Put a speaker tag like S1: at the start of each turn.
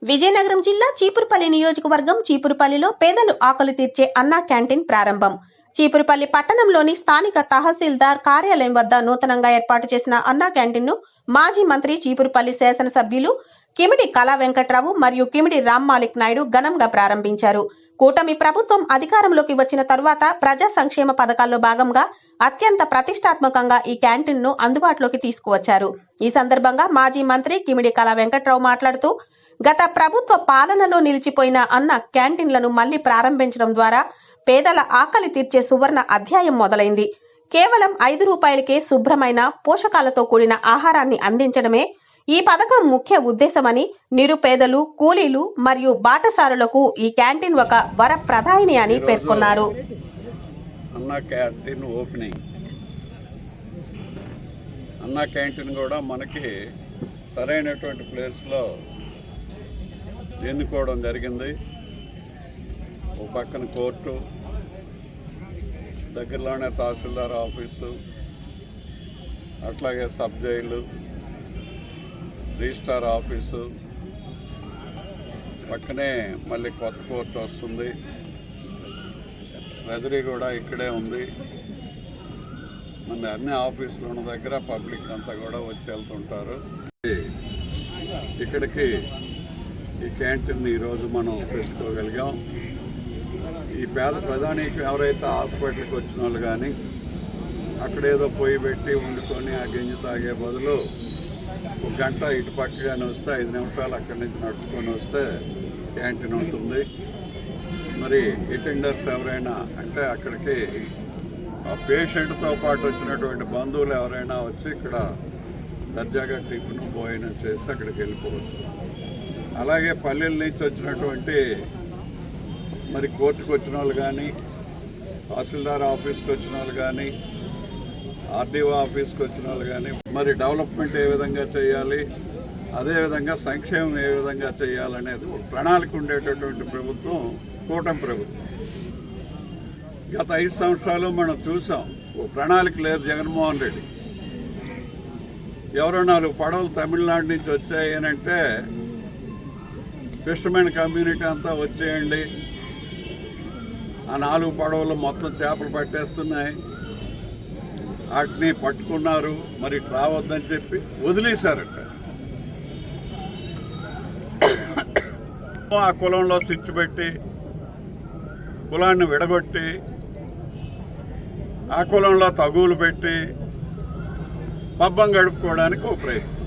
S1: విజయనగరం జిల్లా చీపురుపల్లి నియోజకవర్గం చీపురుపల్లిలో పేదలు ఆకలి తీర్చే అన్నా క్యాంటీన్ ప్రారంభం. చీపురుపల్లి పట్టణంలోని స్థానిక తహసీల్దార్ కార్యాలయం వద్ద నూతనంగా ఏర్పాటు చేసిన అన్నా క్యాంటీన్ ను మాజీ మంత్రి చీపురుపల్లి శాసనసభ్యులు కిమిడి కళా వెంకట్రావు మరియు కిమిడి రామ్ మాలిక్ నాయుడు ఘనంగా ప్రారంభించారు. కూటమి ప్రభుత్వం అధికారంలోకి వచ్చిన తరువాత ప్రజా సంక్షేమ పథకాల్లో భాగంగా అత్యంత ప్రతిష్టాత్మకంగా ఈ క్యాంటీన్ ను అందుబాటులోకి తీసుకువచ్చారు. ఈ సందర్భంగా మాజీ మంత్రి కిమిడి కళా వెంకట్రావు మాట్లాడుతూ, గత ప్రభుత్వ పాలనలో నిలిచిపోయిన అన్న క్యాంటీన్లను మళ్లీ ప్రారంభించడం ద్వారా పేదల ఆకలి తీర్చే సువర్ణ అధ్యాయం మొదలైంది. కేవలం 5 రూపాయలకే శుభ్రమైన పోషకాలతో కూడిన ఆహారాన్ని అందించడమే ఈ పథకం ముఖ్య ఉద్దేశమని, నిరుపేదలు, కూలీలు మరియు బాటసారులకు ఈ క్యాంటీన్ ఒక వరప్రదాయిని అని పేర్కొన్నారు.
S2: అన్నా క్యాంటీన్ ఓపెనింగ్, అన్నా క్యాంటీన్ కూడా మనకి సరైనటువంటి ప్లేస్లో ఎన్నుకోవడం జరిగింది. ఓ పక్కన కోర్టు, దగ్గరలోనే తహసీల్దార్ ఆఫీసు, అట్లాగే సబ్ జైలు, రిజిస్ట్రార్ ఆఫీసు, పక్కనే మళ్ళీ కొత్త కోర్టు వస్తుంది. ట్రెజరీ కూడా ఇక్కడే ఉంది. మన అన్ని ఆఫీసులు ఉన్న దగ్గర పబ్లిక్ అంతా కూడా వచ్చి వెళ్తుంటారు. ఇక్కడికి ఈ క్యాంటీన్ ఈరోజు మనం తెచ్చుకోగలిగాం. ఈ పేద ప్రధానికి ఎవరైతే హాస్పిటల్కి వచ్చిన వాళ్ళు కానీ అక్కడేదో పొయ్యి పెట్టి వండుకొని ఆ గింజ తాగే బదులు 1 గంట ఇటు పక్కగానే వస్తే 5 నిమిషాలు అక్కడి నుంచి నడుచుకొని వస్తే క్యాంటీన్ ఉంటుంది. మరి అటెండర్స్ ఎవరైనా అంటే అక్కడికి ఆ పేషెంట్తో పాటు వచ్చినటువంటి బంధువులు ఎవరైనా వచ్చి ఇక్కడ దర్జాగా టిఫిన్ భోజనం చేసి అక్కడికి వెళ్ళిపోవచ్చు. అలాగే పల్లెల నుంచి వచ్చినటువంటి మరి కోర్టుకు వచ్చిన వాళ్ళు కానీ, తహసీల్దార్ ఆఫీస్కి వచ్చిన వాళ్ళు కానీ, ఆర్డీఓ ఆఫీస్కి వచ్చిన వాళ్ళు కానీ, మరి డెవలప్మెంట్ ఏ విధంగా చేయాలి, అదేవిధంగా సంక్షేమం ఏ విధంగా చేయాలనేది ఒక ప్రణాళిక ఉండేటటువంటి ప్రభుత్వం కూటమి ప్రభుత్వం. గత 5 సంవత్సరాలు మనం చూసాం, ఓ ప్రణాళిక లేదు జగన్మోహన్ రెడ్డి. ఎవరో 4 పడవలు తమిళనాడు నుంచి వచ్చాయి అని అంటే ఫిషర్మెన్ కమ్యూనిటీ అంతా వచ్చేయండి, ఆ 4 పడవలు మొత్తం చేపలు పట్టేస్తున్నాయి, వాటిని పట్టుకున్నారు, మరి రావద్దని చెప్పి వదిలేశారట. ఆ కులంలో స్విచ్ పెట్టి కులాన్ని విడగొట్టి ఆ కులంలో తగువులు పెట్టి పబ్బం గడుపుకోవడానికి ఒక ప్రయత్నం.